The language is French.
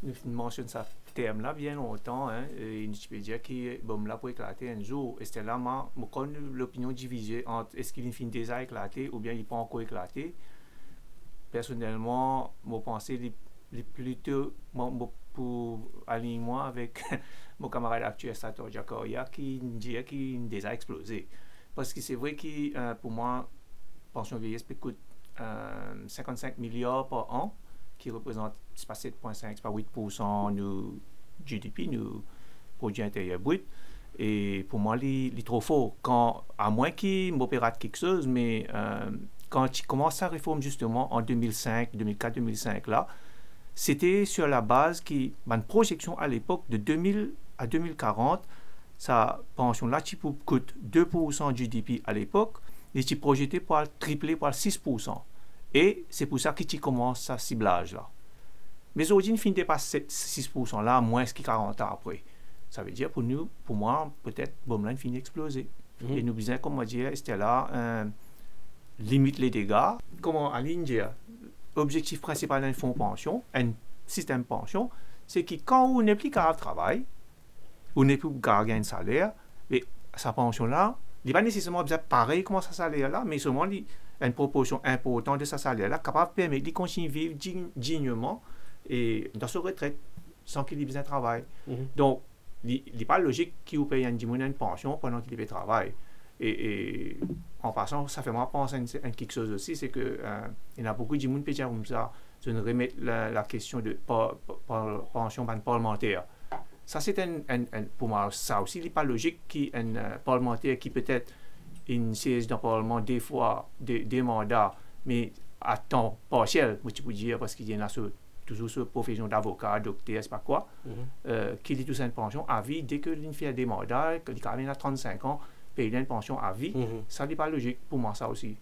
nous mentionnons ça terme là bien longtemps, hein, et une peux dire que bon là pour éclater un jour, et c'était là moi connais l'opinion divisée entre est-ce qu'il finit déjà éclaté ou bien il pas encore éclaté. Personnellement, je pense les plutôt pour aligner moi avec mon camarade actuel Sator Jacoria qui dit qu'il a déjà explosé. Parce que c'est vrai que pour moi, pension vieillesse peut coûter 55 milliards par an, qui représente pas 7,5, pas 8% du GDP, du produit intérieur brut. Et pour moi, il est trop fort. À moins qu'il m'opère quelque chose, mais quand tu commences à réforme justement en 2005, 2004, 2005, là, c'était sur la base qui, une projection à l'époque de 2000 à 2040, sa pension-là, tu coûte 2% du GDP à l'époque, et tu projeté pour tripler par 6%. Et c'est pour ça que tu commences ce ciblage-là. Mais aujourd'hui, ne finit pas 6%-là, moins que 40 ans après. Ça veut dire pour nous, pour moi, peut-être, Bomland finit d'exploser. Et nous disons, comme on dit, c'était là, limite les dégâts. Comment Aline dit, l'objectif principal d'un fonds pension, un système pension, c'est que quand on n'est plus capable de travailler, on n'est plus capable de gagner un salaire, mais sa pension-là, il n'est pas nécessairement pareil comme sa salaire-là, mais seulement une proportion importante de sa salaire-là capable de permettre de continuer à vivre dignement et dans sa retraite sans qu'il ait besoin de travail. Donc, il n'est pas logique qu'il paye une pension pendant qu'il fait travail. Et en passant, ça fait moi penser à quelque chose aussi, c'est qu'il y a beaucoup de gens qui disent comme ça, je ne remets la question de pension parlementaire. Ça, c'est pour moi, ça aussi, il n'est pas logique qu'un parlementaire qui peut-être siège dans le Parlement des fois, des mandats, mais à temps partiel, je peux dire, parce qu'il y en a toujours sur profession d'avocat, docteur, c'est pas quoi, qu'il ait tout ça une pension à vie dès qu'il fait des mandats, qu'il a 35 ans, payer une pension à vie, ça n'est pas logique pour moi, ça aussi.